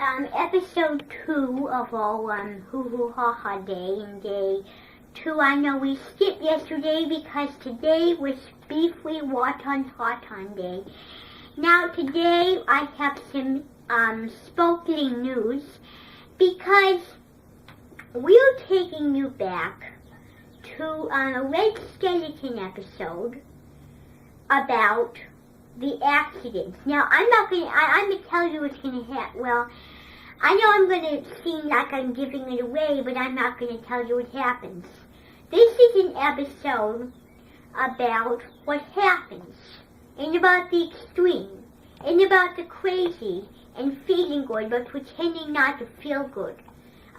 episode 2 of our Hoo Hoo Ha Ha Day and Day 2. I know we skipped yesterday because today was Beef We Watan Hatan Day. Now today I have some sparkling news because we're taking you back to a Red Skeleton episode about the accidents. Now, I'm going to tell you what's going to happen. Well, I know I'm going to seem like I'm giving it away, but I'm not going to tell you what happens. This is an episode about what happens, and about the extreme, and about the crazy, and feeling good, but pretending not to feel good,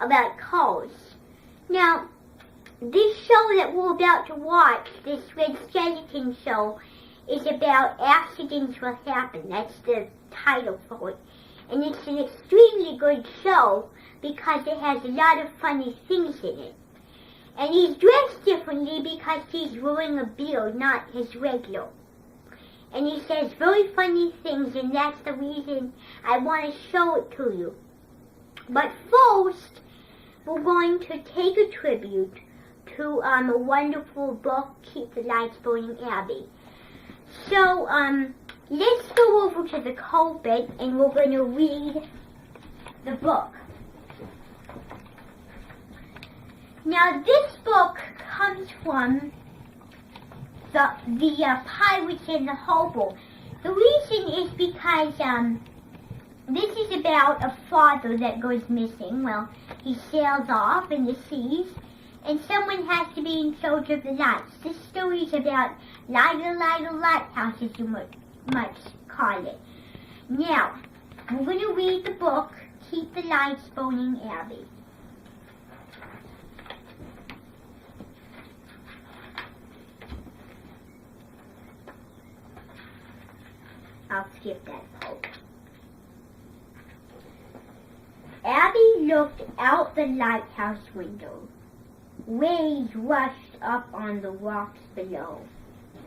about cars. Now, this show that we're about to watch, this Red Skeleton show, is about accidents will happen. That's the title for it. And it's an extremely good show because it has a lot of funny things in it. And he's dressed differently because he's wearing a beard, not his regular. And he says very funny things, and that's the reason I want to show it to you. But first, we're going to take a tribute to a wonderful book, Keep the Lights Burning, Abby. So, let's go over to the carpet and we're going to read the book. Now, this book comes from the Pirates and the Hobo. The reason is because this is about a father that goes missing. Well, he sails off in the seas, and someone has to be in charge of the lights. This story is about lighthouse, as you might call it. Now, we're going to read the book, Keep the Lights Burning, Abby. I'll skip that part. Abby looked out the lighthouse window. Waves rushed up on the rocks below.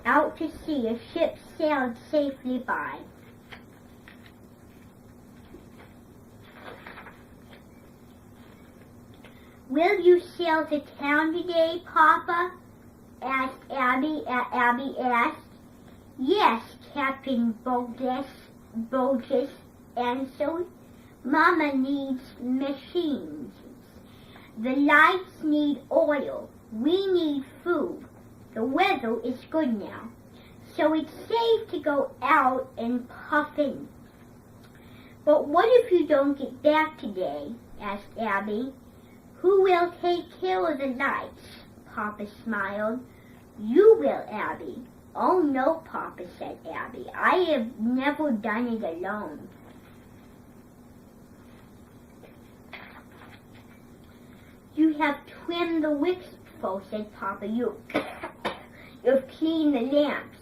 Out to sea, a ship sailed safely by. Will you sail to town today, Papa? Asked Abby. Abby asked. Yes, Captain Burgess answered. Mama needs machines. The lights need oil. We need food. The weather is good now, so it's safe to go out and puff in. But what if you don't get back today? Asked Abby. Who will take care of the lights? Papa smiled. You will, Abby. Oh no, Papa, said Abby. I have never done it alone. You have trimmed the wicks, said Papa. You've cleaned the lamps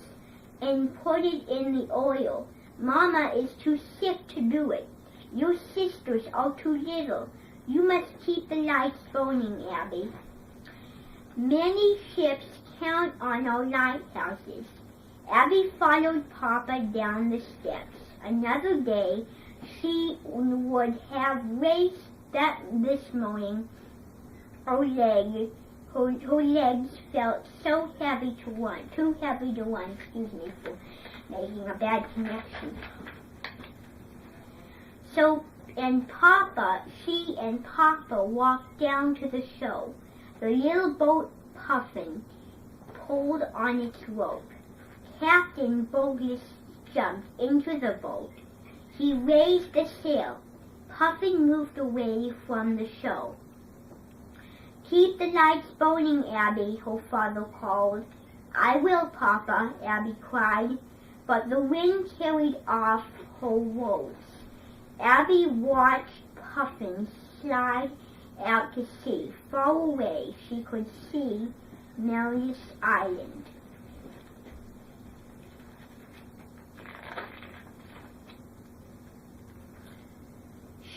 and put it in the oil. Mama is too sick to do it. Your sisters are too little. You must keep the lights burning, Abby. Many ships count on our lighthouses. Abby followed Papa down the steps. Another day, she would have raced this morning. Her legs felt so heavy to run, too heavy to run, excuse me for making a bad connection. She and Papa walked down to the show. The little boat Puffin pulled on its rope. Captain Burgess jumped into the boat. He raised the sail. Puffin moved away from the show. Keep the lights burning, Abby, her father called. I will, Papa, Abby cried, but the wind carried off her words. Abby watched Puffin slide out to sea. Far away, she could see Marius Island.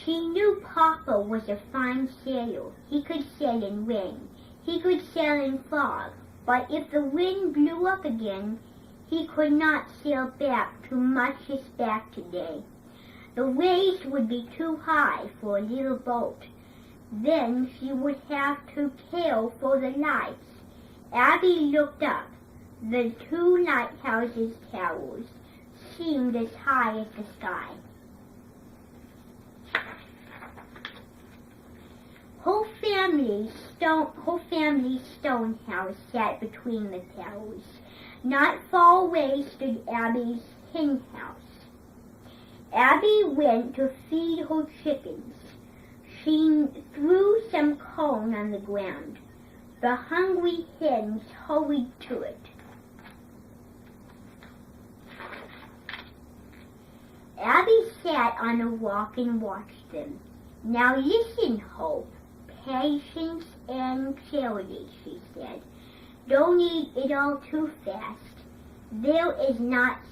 She knew Papa was a fine sailor. He could sail in rain. He could sail in fog. But if the wind blew up again, he could not sail back to Much's back today. The waves would be too high for a little boat. Then she would have to hail for the lights. Abby looked up. The two lighthouses' towers seemed as high as the sky. Whole family's stone house sat between the towers. Not far away stood Abby's hen house. Abby went to feed her chickens. She threw some corn on the ground. The hungry hens hurried to it. Abby sat on a rock and watched them. Now listen, Hope, patience and charity, she said. Don't eat it all too fast. There is not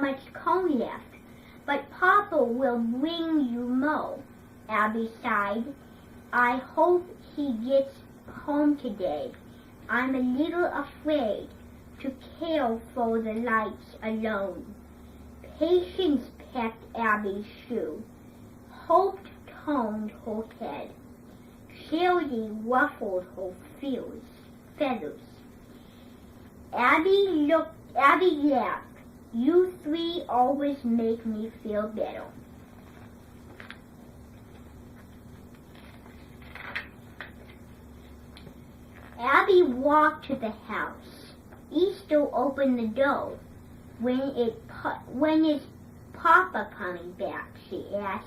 much corn left, but Papa will bring you more. Abby sighed. I hope he gets home today. I'm a little afraid to care for the lights alone. Patience pecked Abby's shoe. Hope toned her head. Charity ruffled her feathers. Abby laughed. You three always make me feel better. Abby walked to the house. Easter opened the door. When is Papa coming back? She asked.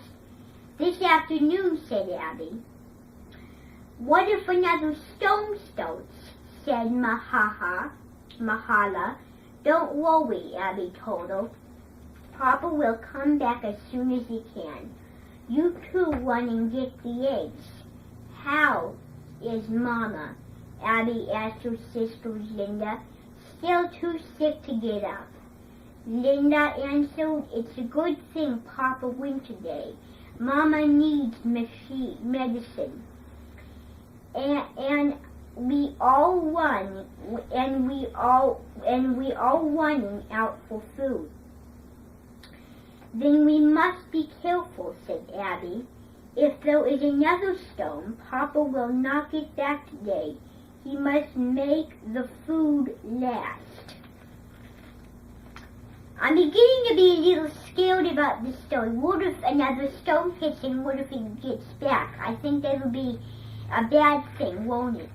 This afternoon, said Abby. What if another storm starts? Said Mahala. Don't worry, Abby told her. Papa will come back as soon as he can. You two run and get the eggs. How is Mama? Abby asked her sister Linda. Still too sick to get up. Linda answered, it's a good thing Papa went today. Mama needs medicine. And we all run, and we all running out for food. Then we must be careful, said Abby. If there is another storm, Papa will not get back today. He must make the food last. I'm beginning to be a little scared about this storm. What if another storm hits and what if he gets back? I think that would be a bad thing, won't it?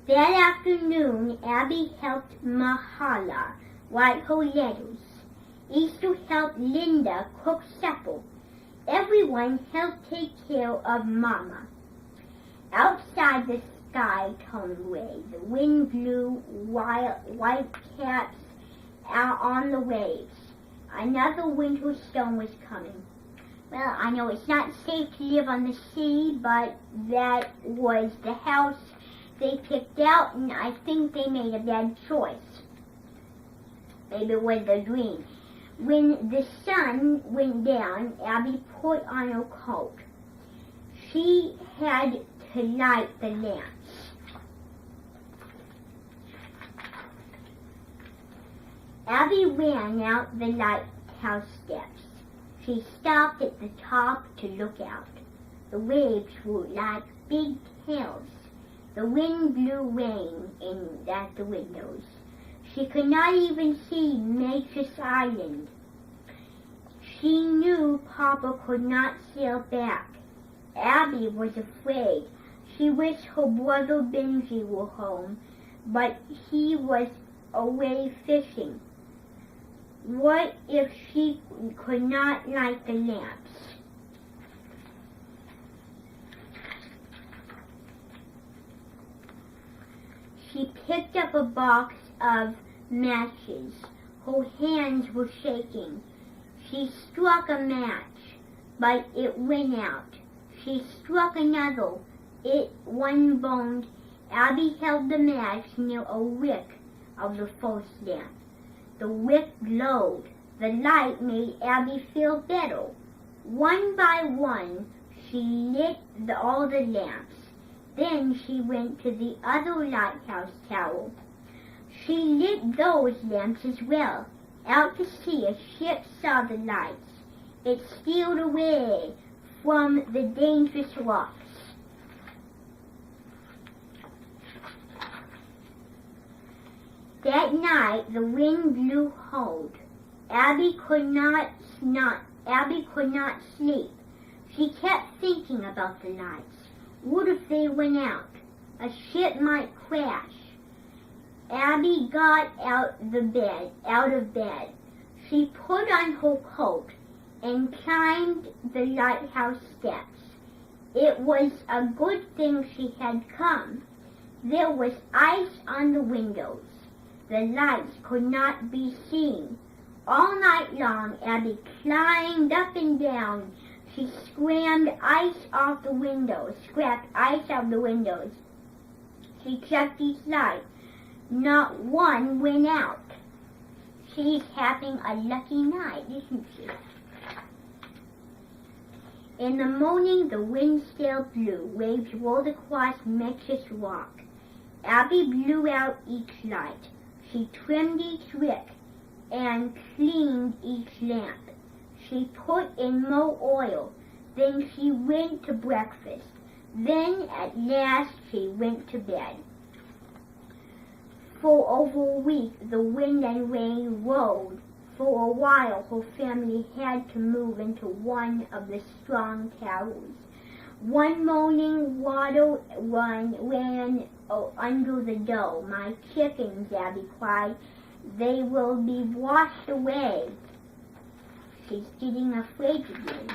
That afternoon, Abby helped Mahala write her letters. Easter helped Linda cook supper. Everyone helped take care of Mama. Outside, the sky turned gray. The wind blew white caps out on the waves. Another winter storm was coming. Well, I know it's not safe to live on the sea, but that was the house they picked out, and I think they made a bad choice. Maybe it was their dream. When the sun went down, Abby put on her coat. She had to light the lamps. Abby ran out the lighthouse steps. She stopped at the top to look out. The waves were like big tails. The wind blew rain in at the windows. She could not even see Matrix Island. She knew Papa could not sail back. Abby was afraid. She wished her brother Benji were home, but he was away fishing. What if she could not light the lamps? She picked up a box of matches. Her hands were shaking. She struck a match, but it went out. She struck another. One burned. Abby held the match near a wick of the first lamp. The wick glowed. The light made Abby feel better. One by one, she lit all the lamps. Then she went to the other lighthouse tower. She lit those lamps as well. Out to sea, a ship saw the lights. It stealed away from the dangerous rocks. That night the wind blew hard. Abby could not sleep. She kept thinking about the lights. What if they went out? A ship might crash. Abby got out of bed. She put on her coat and climbed the lighthouse steps. It was a good thing she had come. There was ice on the windows. The lights could not be seen. All night long, Abby climbed up and down. She scraped ice off the windows. She checked each light. Not one went out. She's having a lucky night, isn't she? In the morning, the wind still blew. Waves rolled across Metric Rock. Abby blew out each light. She trimmed each wick and cleaned each lamp. She put in more oil. Then she went to breakfast. Then at last she went to bed. For over a week the wind and rain rolled. For a while her family had to move into one of the strong towers. One morning water ran under the door. My chickens, Abby cried. They will be washed away. She's getting afraid again.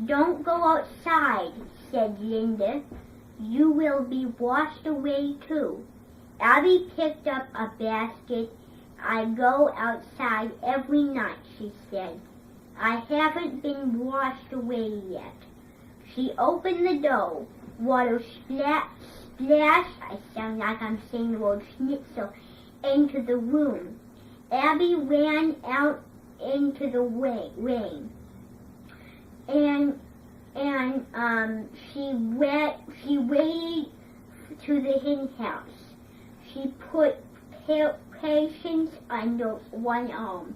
Don't go outside, said Linda. You will be washed away too. Abby picked up a basket. I go outside every night, she said. I haven't been washed away yet. She opened the door. Water splash, I sound like I'm saying the word schnitzel, into the room. Abby ran out into the rain. She waded to the hen house. She put Patience under one arm.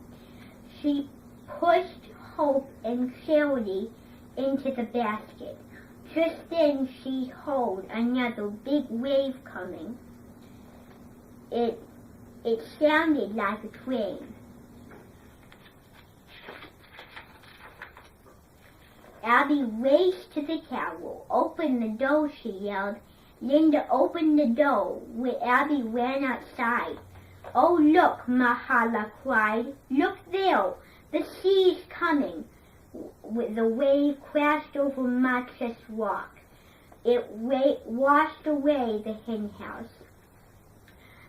She pushed Hope and Charity into the basket. Just then she heard another big wave coming. It sounded like a train. Abby raced to the tower. Open the door, she yelled. Linda opened the door. Abby ran outside. Oh, look, Mahala cried. Look there. The sea is coming. The wave crashed over Metric Rock. It washed away the hen house.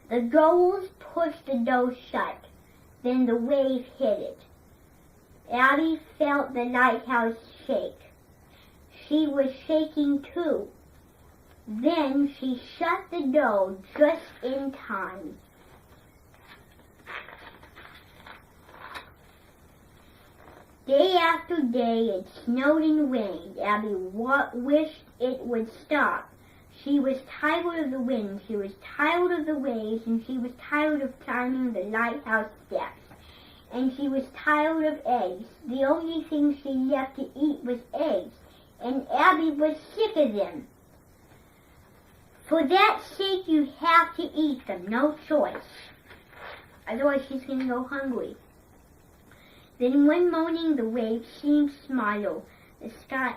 The girls pushed the door shut. Then the wave hit it. Abby felt the lighthouse shake. She was shaking too. Then she shut the door just in time. Day after day it snowed and rained. Abby wished it would stop. She was tired of the wind, she was tired of the waves, and she was tired of climbing the lighthouse steps. And she was tired of eggs. The only thing she left to eat was eggs, and Abby was sick of them. For that sake you have to eat them, no choice. Otherwise she's going to go hungry. Then one morning the waves seemed smaller. The sky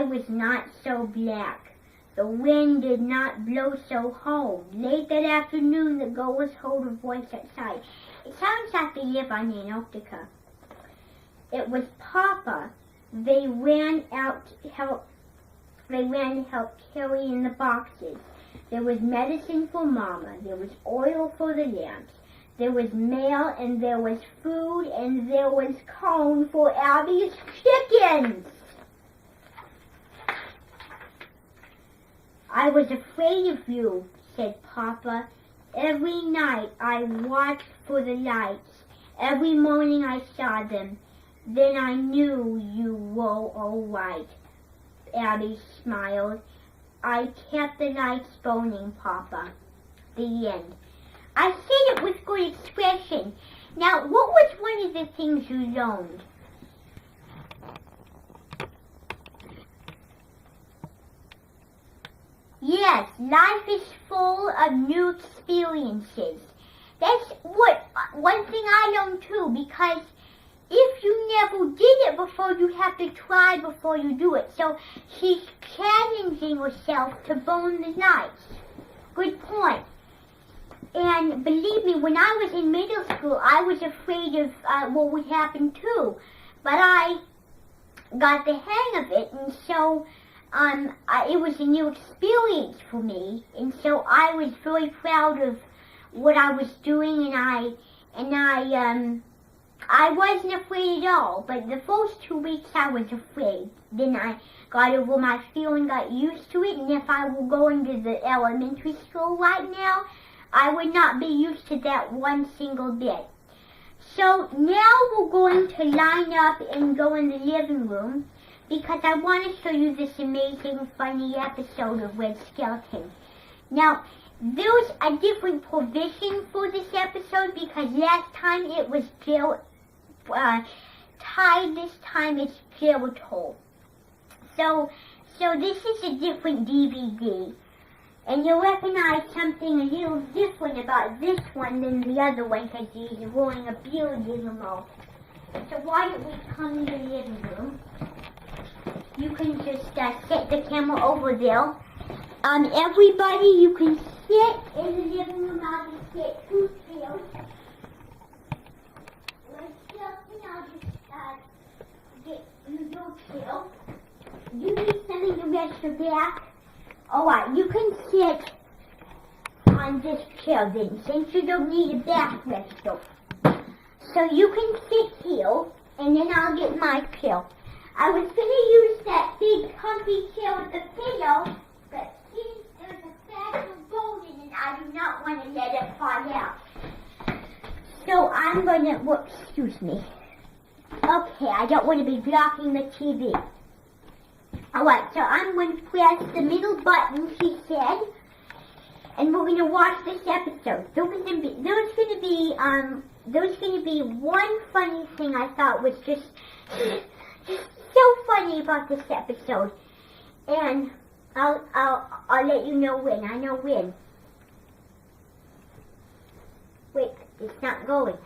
was not so black. The wind did not blow so hard. Late that afternoon the girls heard a voice outside. It sounds like they live on Antarctica. It was Papa. They ran to help carry in the boxes. There was medicine for Mama. There was oil for the lamps. There was mail, and there was food, and there was corn for Abby's chickens. I was afraid of you, said Papa. Every night I watched for the lights. Every morning I saw them. Then I knew you were all right. Abby smiled. I kept the nights boning, Papa. The end. I said it with good expression. Now, what was one of the things you learned? Yes, life is full of new experiences. That's one thing I learned too, because if you never did it before, you have to try before you do it. So she's challenging herself to burn the nights. Good point. And believe me, when I was in middle school, I was afraid of what would happen too. But I got the hang of it, and so it was a new experience for me. And so I was very proud of what I was doing, and I wasn't afraid at all. But the first 2 weeks I was afraid. Then I got over my fear and got used to it. And if I were going to the elementary school right now, I would not be used to that one single bit. So now we're going to line up and go in the living room because I want to show you this amazing, funny episode of Red Skelton. Now, there's a different provision for this episode because last time it was Ty, this time it's Geritol. So this is a different DVD. And you'll recognize something a little different about this one than the other one because he's wearing a beard in the mouth. So why don't we come in the living room? You can just set the camera over there. Everybody, you can sit in the living room. I'll just get 2 chairs. I'll just get your chair. You need something to rest your back. Alright, you can sit on this chair then, since you don't need a back rester. So you can sit here, and then I'll get my chair. I was going to use that big comfy chair with the pillow, but since there's a faster golden, and I do not want to let it fall out. So I'm going to, whoops, excuse me. Okay, I don't want to be blocking the TV. Alright, so I'm going to press the middle button, she said, and we're going to watch this episode. There's going to be one funny thing I thought was just so funny about this episode, and I'll let you know when. I know when. Wait, it's not going.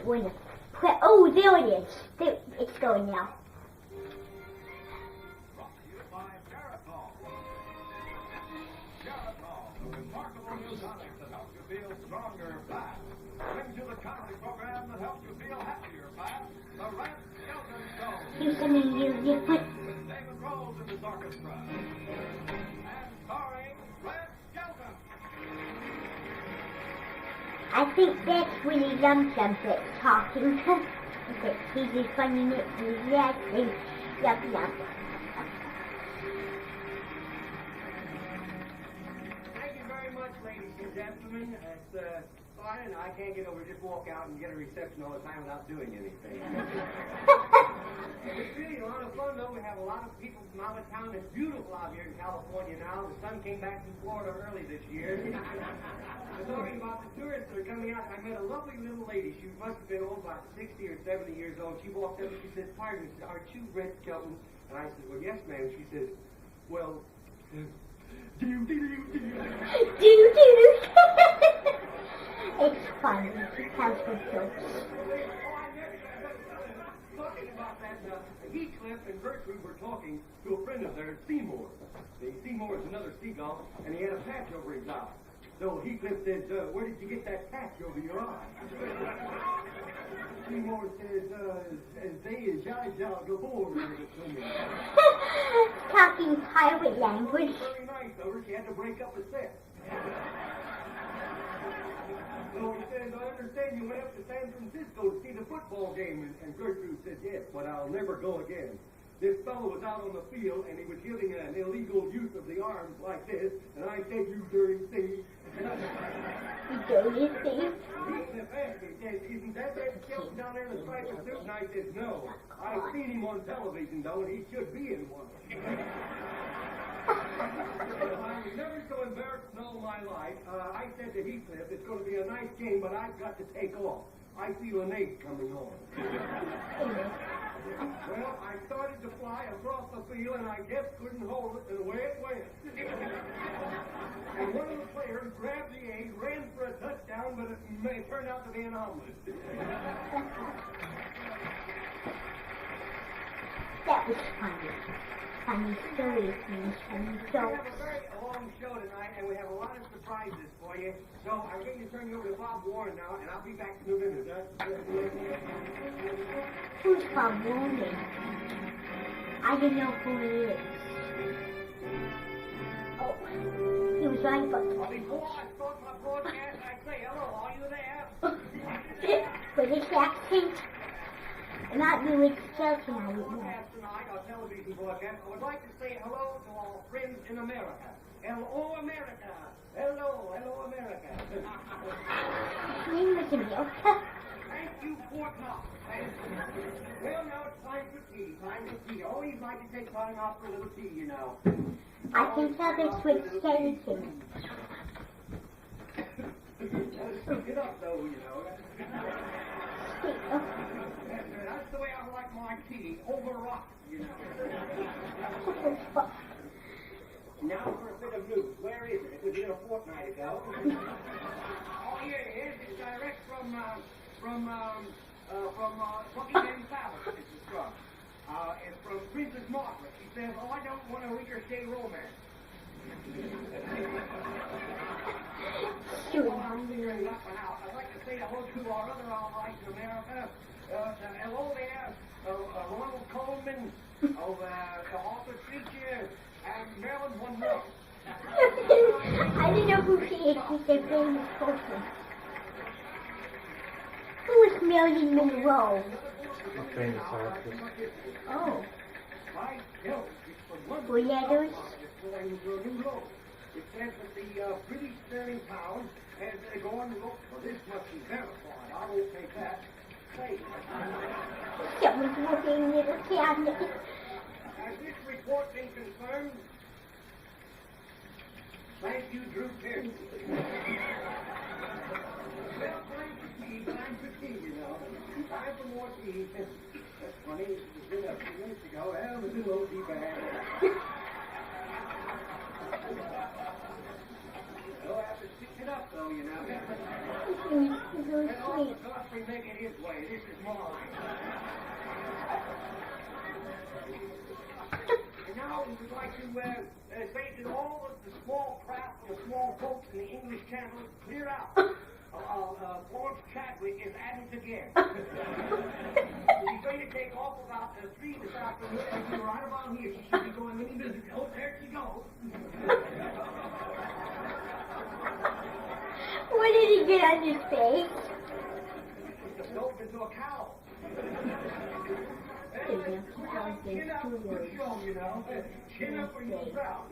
Oh, there it is. It's going now. Stronger fast. Bring to the comedy program that helps you feel happier fast. The Red Skelton Show. Here's something new different. With David Rose in his orchestra. And starring Red Skelton. I think that's Willie Lump that's talking. He's a funny nickname. Yes, it's Lump Lump. Ladies and gentlemen, it's fine, and I can't get over, just walk out and get a reception all the time without doing anything. It's really a lot of fun, though. We have a lot of people from out of town. It's beautiful out here in California now. The sun came back from Florida early this year. Talking about the tourists that are coming out, I met a lovely little lady. She must have been old, about 60 or 70 years old. She walked up and she said, "Pardon me, aren't you Red Skelton?" And I said, "Well, yes, ma'am." She says, "Well, It's funny. She tells good jokes. Talking about that, Heathcliff and Gertrude were talking to a friend of theirs, Seymour. Seymour is another seagull, and he had a patch over his eye. So Heathcliff says, "Where did you get that patch over your eye?" Seymour says, "They is jolly gabor." Talking pirate language. Very nice of her. She had to break up a set. So he says, "I understand you went up to San Francisco to see the football game." And Gertrude said, "Yes, but I'll never go again." this fellow was out on the field and he was giving an illegal use of the arms like this, and I said, "You dirty thief." You dirty thief. He said, "Isn't that skeleton down there in the striped suit?" And I said, "No. I've seen him on television, though, and he should be in one." I was never so embarrassed in all my life. I said to Heathcliff, "It's going to be a nice game, but I've got to take off. I feel an ache coming on." Well, I started to fly across the field, and I just couldn't hold it, and away it went. And one of the players grabbed the egg, ran for a touchdown, but it turned out to be an omelet. That was funny. Funny stories, funny We jokes. have a very long show tonight, and we have a lot of surprises for you. So I'm going to turn you over to Bob Warren now, and I'll be back in a minute. Who's Bob Warren? I didn't know who he is. Oh, he was right about Well, before I start my broadcast, I say hello. Are you there? with his accent. Not really Chelsea, I didn't know. Broadcast tonight, our television broadcast. I would like to say hello to our friends in America. Hello, America. Hello, America. His name was America. Thank you, Fort Knox. Well, now it's time for tea. Time for tea. Always like to take time out for a little tea, you know. I can tell this with Skeleton. Stick it up, though, you know. That's the way I like my tea, over rock, you know. Now for a bit of news. Where is it? It was here a fortnight ago. Oh, here it is. It's direct from Buckingham Palace. This is from. It's from Princess Margaret. She says, "Oh, I don't want a ricochet romance." Sure. I'd like to say hello to our other allies in America. Hello there, Ronald Coleman, the Arthur Treacher, and Marilyn Monroe. I didn't know who she is. She's a famous person. Who is Marilyn Monroe? A famous actress. Oh, Right? No, it's from London. were letters? It says that the British sterling pound has gone look. Well, this must be verified. I won't take that. Say, Someone's working in little cabinet. has this report been confirmed? Thank you, Drew Pearson. Well, time for tea, you know. Time for more tea. That's funny. It was in a few minutes ago. Well, it was a little tea bag. Oh, I have to stick it up, though, you know. It's really Let all sweet. the Godfrey make it his way. This is mine. And now we would like to say that all of the small craft and the small boats in the English Channel is cleared out. Florence Chadwick is at it again. She's going to take off about 3 this afternoon, and she's right about here. She should be going any minute. Oh, there she goes. What did he get on his face? It's soaked into a cow. Chin up for show, you know. Chin up for yourself.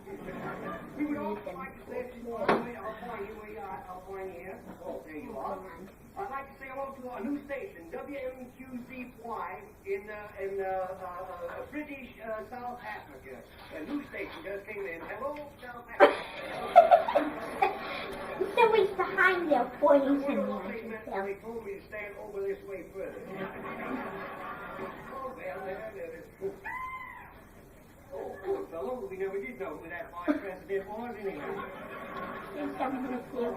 We would also like to say, I'll point here. Oh, there you are. I'd like to say hello to our new station, WMQZ-Y in British South Africa. A new station just came in. Hello, South Africa. Someone's behind there pointing What something else at they meant when himself. they told me to stand over this way further? Oh, well, there. Oh, poor fellow. We never did know who that vice president was anyhow. There's someone up there.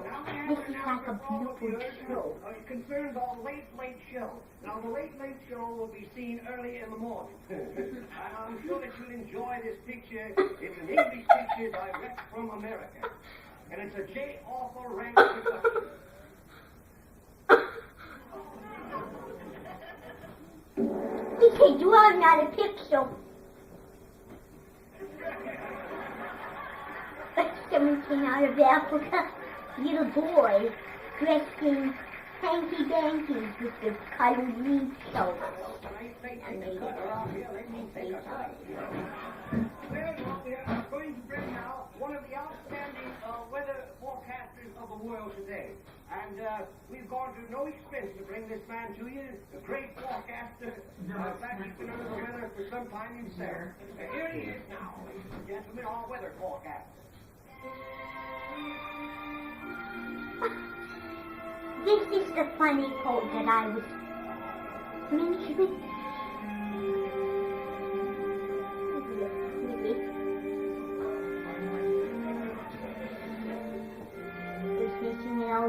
This is like a beautiful show. It concerns our late show. Now, the late show will be seen early in the morning. And I'm sure that you'll enjoy this picture. It's an English picture direct from America. And it's a J. Arthur Rank production. He said, you are not a picture. Someone came out of Africa. Little boy dressed in hanky dankies with the colored leaf soap. Take the cutter off here. Let me take a cut. Well, we are going to bring now one of the outstanding weather forecasters of the world today. And we've gone to no expense to bring this man to you, a great forecaster. In fact, he's been under the weather for some time himself. Here he is now, ladies and gentlemen, our weather forecaster. This is the funny quote that I was mentioning.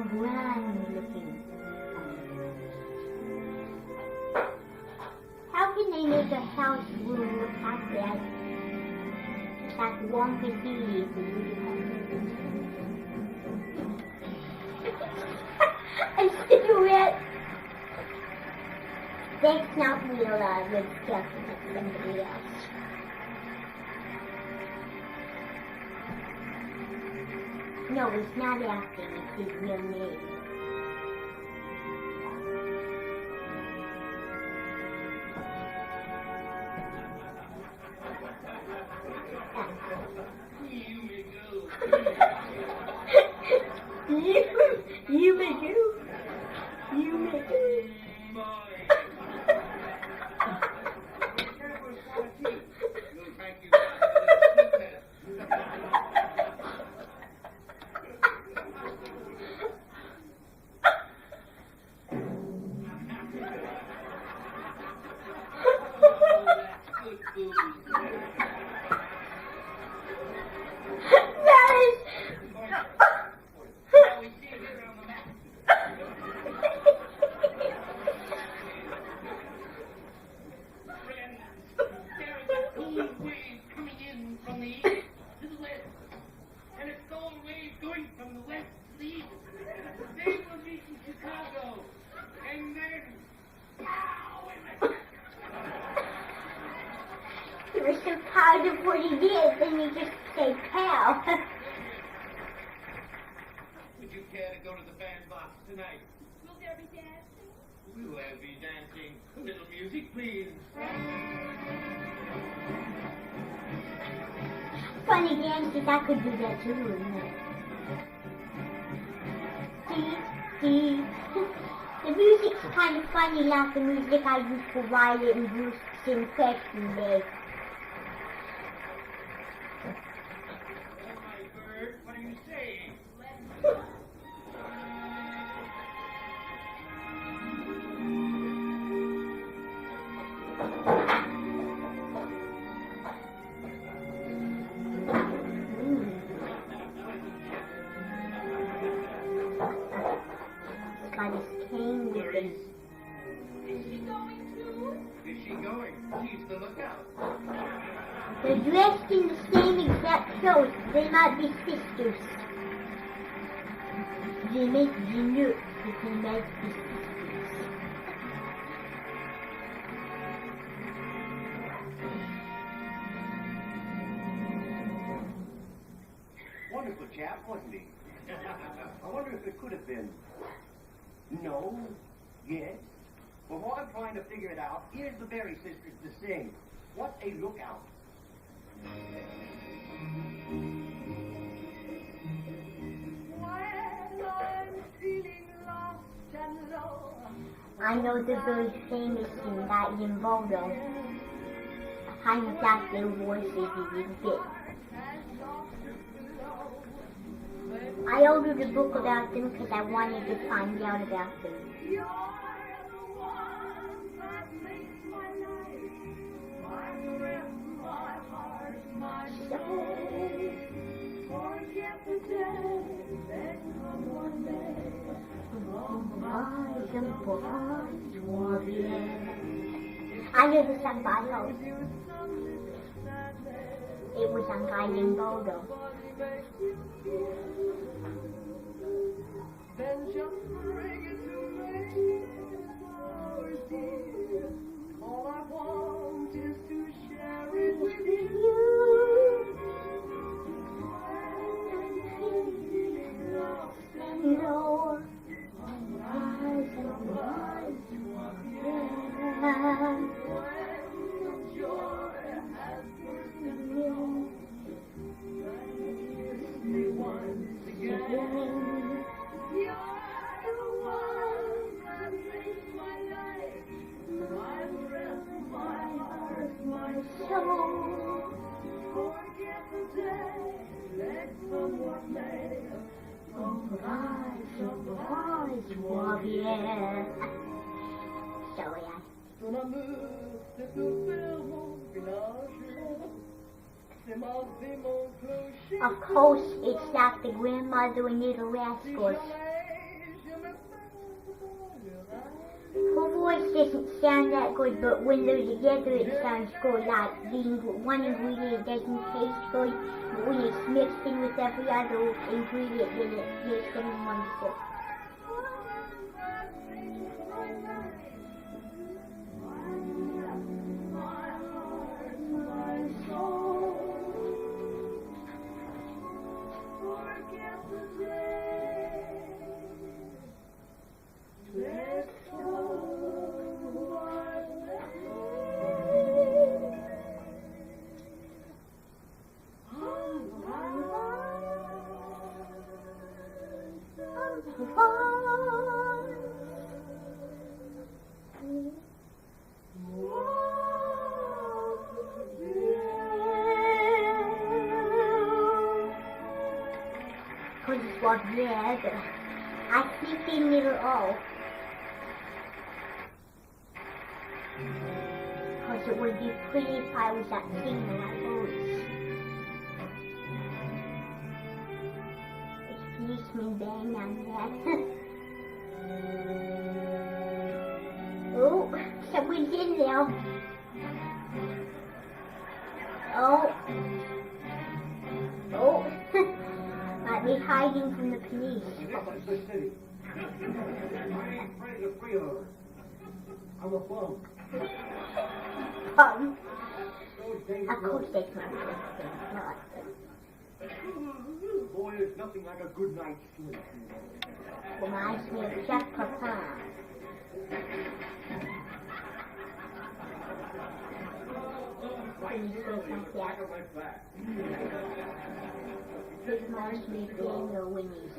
Grand looking. How can they make a house room look like that? It's like Wonka D. A cigarette. That's not real red stuff. It's somebody else. No, it's not acting, it's his real name. You may do. You may do. You were so proud of what he did, then you just say pal. Would you care to go to the bandbox tonight? Will there be dancing? Will there be dancing? A little music, please. Funny dances, I could do that too, wouldn't it? See? The music's kind of funny, like the music I used for Wyatt and Bruce's impression day. Oh, my bird, what are you saying? Got his cane with him. Is she going to? Is she going? She's the lookout. They're dressed in the same exact clothes. They might be sisters. They make the look that they might be sisters. Wonderful chap, wasn't he? I wonder if it could have been no, yes. Well, while I'm trying to figure it out, here's the Berry Sisters to sing. What a lookout. When I'm feeling lost and low. I know the very famous thing that in Bodo. Behind that their voices is in bit. I ordered a book about them because I wanted to find out about them. You're the one that makes my life, my breath, my heart, my soul. Forget the day, then come one day. I knew the song by heart. It was on Guiding Bodo. Then just bring it to me, flowers dear. All I want is to share it with you. No, eyes my soul. Forget the day, let come what may. Surprise, warrior. Sorry, Ton amour, c'est tout faire mon village. C'est ma vie, mon clocher. of course, it's like the grandmother in Little Rascals. Her voice doesn't sound that good, but when they're together it sounds good. Like one ingredient doesn't taste good, but when it's mixed in with every other ingredient, then it's something wonderful. Because it was there, I sleep in little O. Because it would be pretty if I was that singer like Bruce. It's policeman bang on that. Oh, someone's in there. Oh. Oh. Might be hiding from the police. This is the city. I ain't afraid of freeloader. I'm a bum. Those days Of course ago. that's my thing. Boy, there's nothing like a good night's sleep. Reminds me of Jack Papa. When you say something like that. It reminds me of Daniel when he's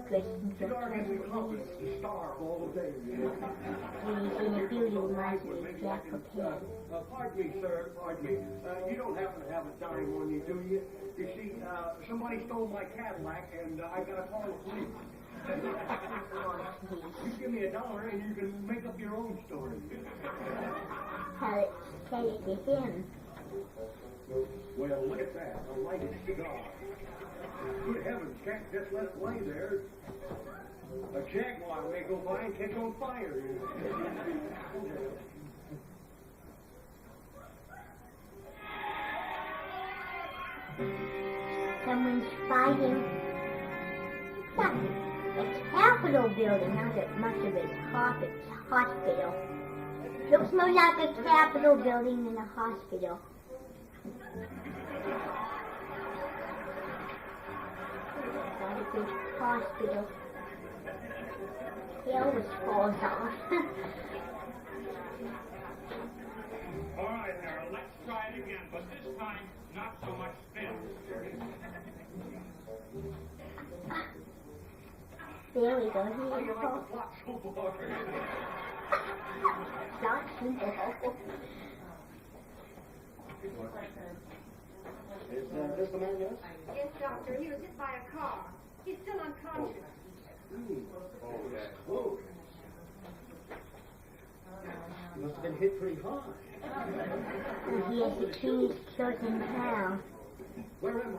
dressed in You're Jack going to be Papa. confident to starve all day. When he's in a beauty, reminds me of Jack Papa. Pardon me, sir, pardon me. You don't happen to have a dime on you, do you? You see, somebody stole my Cadillac, and I got to call the police. You give me $1 and you can make up your own story. Tell it to him. Well, look at that, a lighted cigar. Good heavens, can't just let it lay there. A Jaguar may go by and catch on fire. Someone's fighting. Look, it's Capitol building. Now that much of it's hospital. Looks more like a Capitol building than a hospital. Not a good hospital. He always falls off. All right, Harold, let's try it again, but this time, not so much spin. There we go. How do you He like the plot so far? not too bad. Is this the man, yes? Yes, doctor. He was hit by a car. He's still unconscious. Whoa. He must have been hit pretty hard. And he has the cleanest kills in town. Where am I?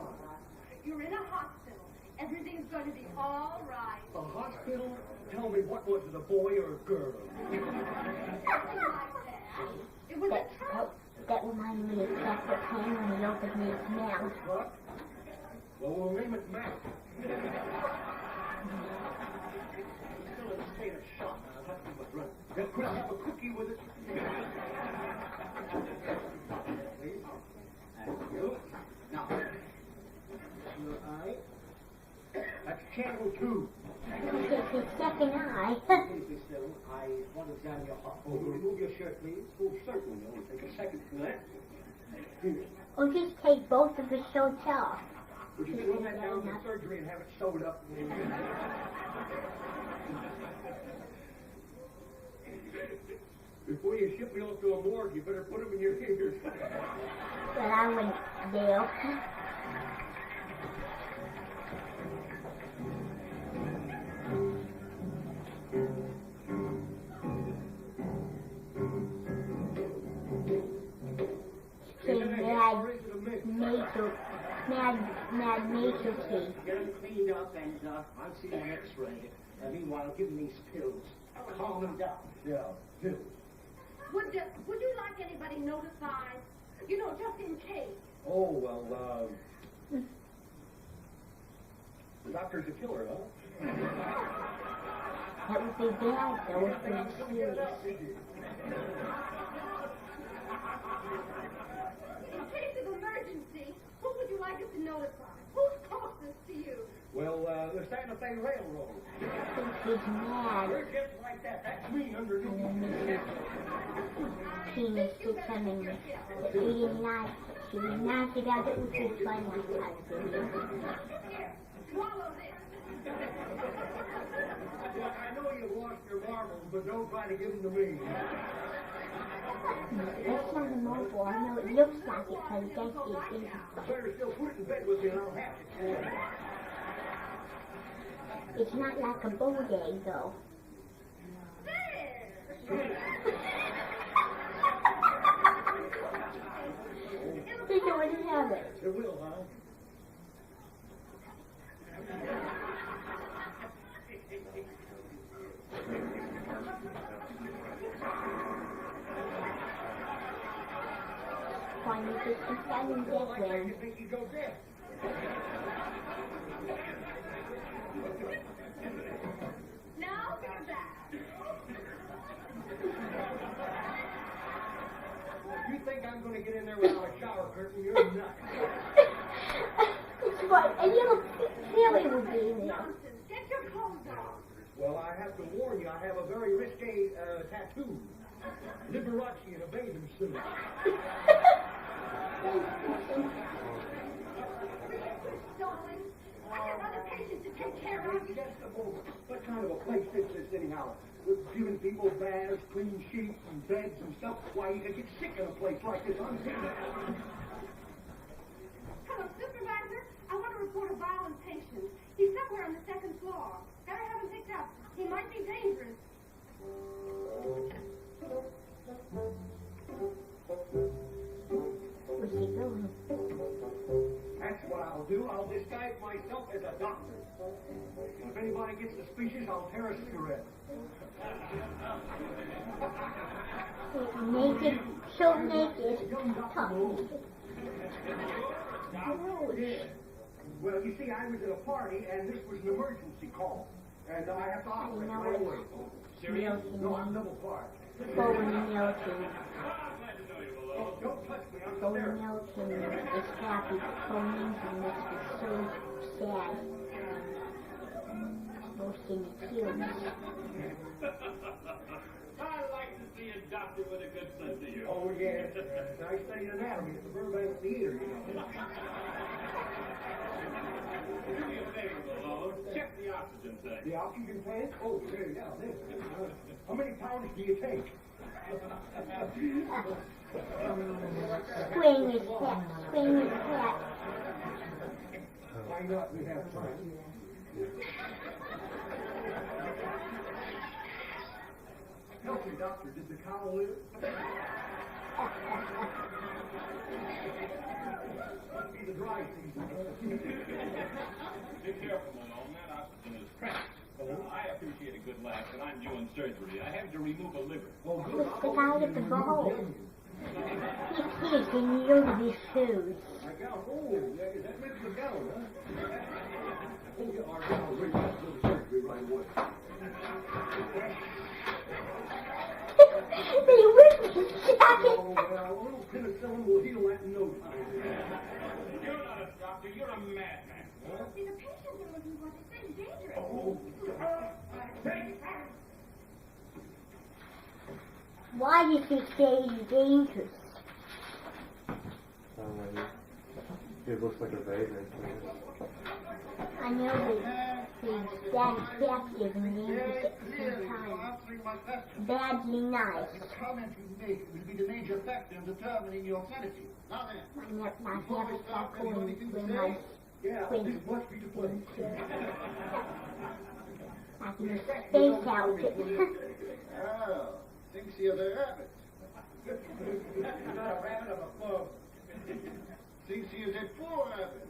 You're in a hospital. Everything's going to be all right. A hospital? Tell me, what was it, a boy or a girl? Nothing like that. It was a truck. That reminded me of Captain Pan when he opened his mouth. What? Well, we'll name it Matt. Still in a state of shock. I'll have to give a drink. Could I have a cookie with it? Please. Thank you. Now, your eye. That's channel 2. It's his second eye. Please be still. I want to examine your heart. Oh, remove your shirt, please. Oh, certainly. It'll take a second for that. Here. Or just take both of his shirts off. Would you throw that down in surgery and have it sewed up? Before you ship me off to a morgue, you better put them in your fingers. I wouldn't do. Mad nature tea. Get them cleaned up and I'll see an x-ray. Meanwhile, give them these pills. Calm them down. Yeah, pills. Would you like anybody notified? You know, just in case. Oh, well, the doctor's a killer, huh? That would be bad, though, if it was serious. In case of emergency, who would you like us to notify? Who's closest to you? Well, the Santa Fe Railroad. He's mad. We're just like that. That's me underneath. And then Mrs. Penis keeps coming to eating nice. She was nice about it, which was fun like that. Here, swallow this. Look, I know you've lost your marbles, but don't try to give them to me. That's not a mobile. I know it looks like it because that's it. You better still put it in bed with me and I'll have it. It's not like a bodeg, though. Think it wouldn't have it. It will, huh? Why you just deciding that Like that, way? you think you go deaf. Now, you're back. You think I'm going to get in there without a shower curtain? You're nuts. It's what a little silly would be there. Nonsense. Get your clothes on. Well, I have to warn you, I have a very risque tattoo. Liberace in a bathing suit. Darling, I have other patients to take care of. Just a moment. What kind of a place is this anyhow? With giving people baths, clean sheets, and beds and stuff. Why, you could get sick in a place like this. I'm saying that. Hello, Supervisor. I want to report a violent patient. He's somewhere on the second floor. Gotta have him picked up. He might be dangerous. Where's he going? That's what I'll do. I'll disguise myself as a doctor. If anybody gets suspicious, I'll tear a cigarette. Naked, so naked. Tough. Well, you see, I was at a party, and this was an emergency call. And I have to operate know right it. away. Serious? No, I'm double parked. Go in the military. Oh, don't touch me. I'm Go in the there. military is happy. Going into makes me so sad. Most in the kills. I like to see a doctor with a good sense of humor. Oh, yes. I studied anatomy at the Burbank Theater, you know. Do me a favor, Malone. Check the oxygen tank. The oxygen tank? Oh, there, now, this. How many pounds do you take? Swing his hat. Swing his hat. Why not? We have time. Help me, doctor. Did the cow live? Must be the dry season. Be careful, Malone. That oxygen is cracked. I appreciate a good laugh, but I'm doing surgery. I have to remove a liver. Oh, good. What's the guy at the bowl? He kids in the of his shoes. My gown. Oh, is that maybe the gown, huh? Oh, yeah, our gown. We're going to do the surgery right away. They ripped his jacket. Oh, well, a little penicillin will heal that in no time. You're not a doctor. You're a madman. Huh? See, the patients are looking for this thing dangerous. Oh, Why did you say he's dangerous? Sound like It looks like a vagrant. I know that his dad's captive and named it at the same time. Answering my question. Badly nice. The comment you make will be the major factor in determining your sanity. Now then, I'm not before we having start, tackle have you anything to when say? my Yeah, Wait. this must be the place. I can space out it. Oh, thinks he is a rabbit. Not a rabbit of a club. Thinks he is a poor rabbit.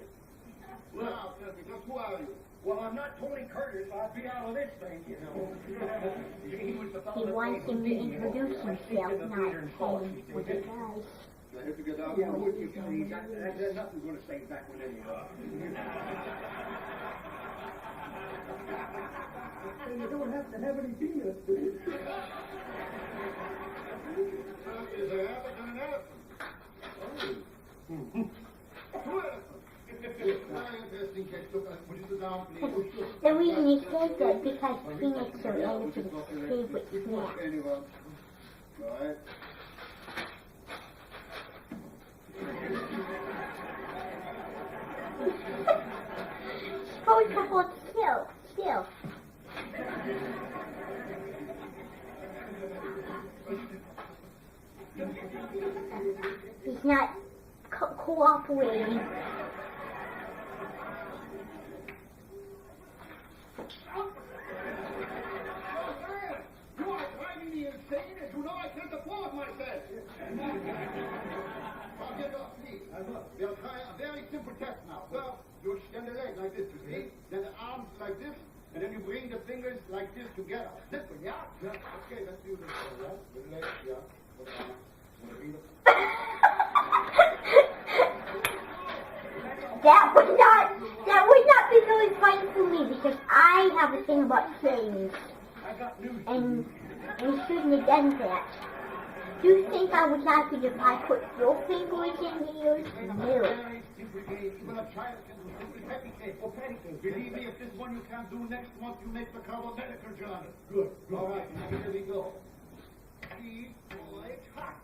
Now, tell me, just who are you? Well, I'm not Tony Curtis. I'll be out of this thing, you know. He was the fellow He that wants played him to Houdini, introduce I think, himself, in the not theater in say college. what he does. I have to get out. Yeah, would you please? There's nothing going to say back with anyway. You don't have to have any peanuts, do you? First is a rabbit and an elephant. Two elephants. Very interesting case. Look, put it down, please. The reason he says that because peanuts are elephant's favorite snack. Anyone? All right. Supposed to hold still. He's not cooperating. You are driving me insane, and you know I can't afford myself. Now get up, please. We'll try a very simple test now. Well, you extend the leg like this, you see? Then the arms like this, and then you bring the fingers like this together. This one, yeah? Yeah. Okay, let's do this. All right? With the legs, yeah. Okay. Wanna bring the- That would not be very funny for me because I have a thing about trains I got news. and shouldn't have done that. Do you think I would like it if I put your fingers in here? No. Very simple game. Even a child can do simple patty cake. Oh, patty cake. Believe me, if this one you can't do next month, you make the cover medical journal. Good. All right, now here we go. Keep boys hot.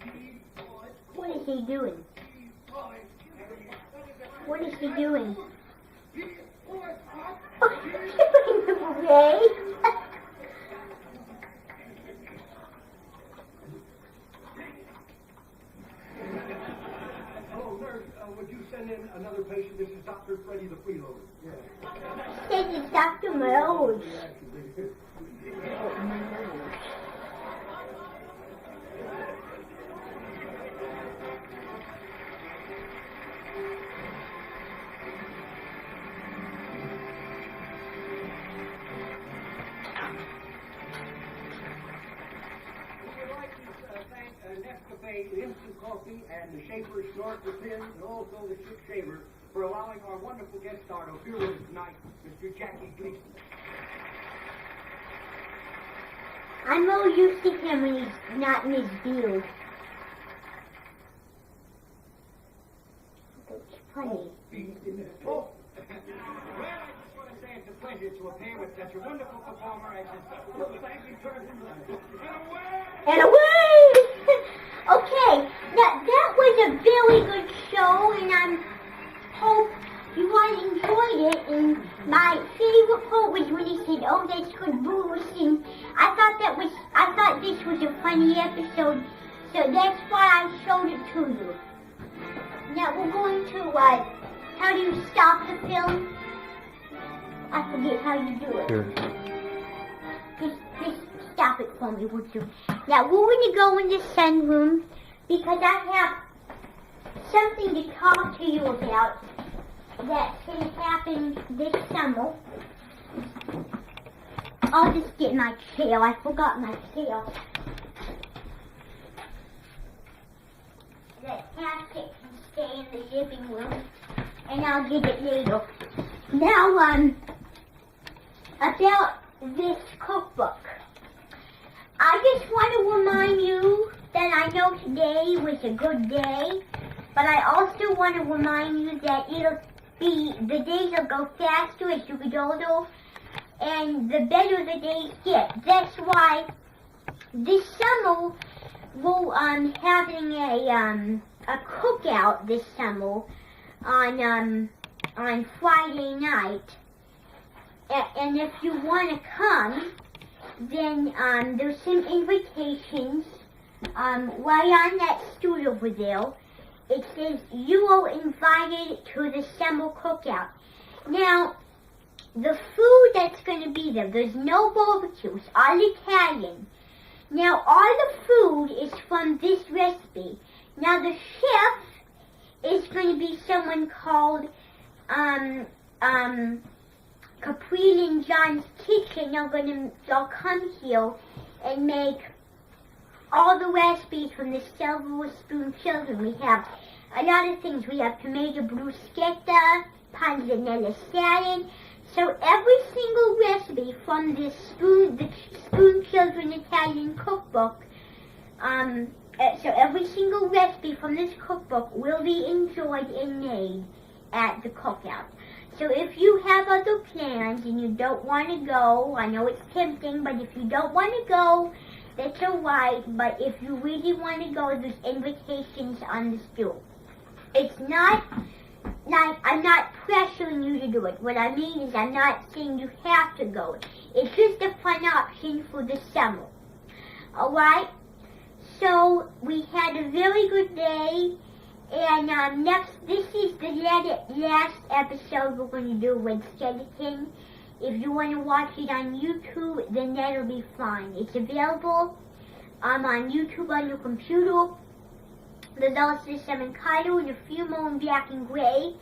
Keep boys cool. What is he doing? Keep boys What is he doing? Keep boys hot. Ray? Hello, nurse. Would you send in another patient? This is Dr. Freddie the Freeloader. Says it's Dr. Rose. We would like to thank Nescafe Instant Coffee and the Schaefer Snorkel Pins and also the Schick Shaver for allowing our wonderful guest star to appear with us tonight, Mr. Jackie Gleason. I'm more used to him when he's not in his view. It's funny. Oh, well, I just want to say it's a pleasure to appear with such a wonderful performer as this little baby person. And away! Okay, that was a very good show, and I hope you all enjoyed it. And my favorite part was when he said, "Oh, that's good booze," and I thought this was a funny episode, so that's why I showed it to you. Now we're going to how do you stop the film? I forget how you do it. Here. Just stop it for me, would you? Now, we're going to go in the sunroom because I have something to talk to you about that can happen this summer. I'll just get my chair. I forgot my chair. The casket can stay in the living room, and I'll get it later. Now, about this cookbook. I just want to remind you that I know today was a good day, but I also want to remind you that the days will go faster as you get older, and the better the days get. That's why this summer we're having a cookout this summer on Friday night. And if you want to come, then there's some invitations right on that stool over there. It says you are invited to the summer cookout. Now, the food that's going to be there's no barbecues, all Italian. Now, all the food is from this recipe. Now, the chef is going to be someone called Capri and John's Kitchen. They'll come here and make all the recipes from the Silver Spoon Children. We have a lot of things. We have tomato bruschetta, panzanella salad. So every single recipe from the Spoon Children Italian cookbook, so every single recipe from this cookbook will be enjoyed and made at the cookout. So if you have other plans and you don't want to go, I know it's tempting, but if you don't want to go, that's alright. But if you really want to go, there's invitations on the stool. It's not like I'm not pressuring you to do it. What I mean is I'm not saying you have to go. It's just a fun option for the summer. Alright? So we had a very good day. And this is the last episode we're going to do with Skeleton. If you want to watch it on YouTube, then that'll be fine. It's available on YouTube on your computer. There's also some in color and a few more in black and gray.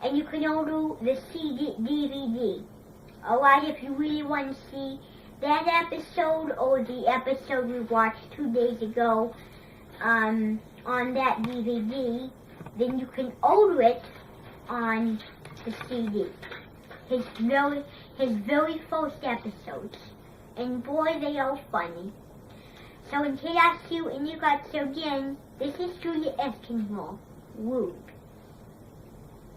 And you can order the DVD. Alright, if you really want to see that episode or the episode we watched 2 days ago, on that DVD, then you can order it on the CD. His very first episodes. And boy, they are funny. So until I see you in your guts again, this is Julia Eskinwall. Woo.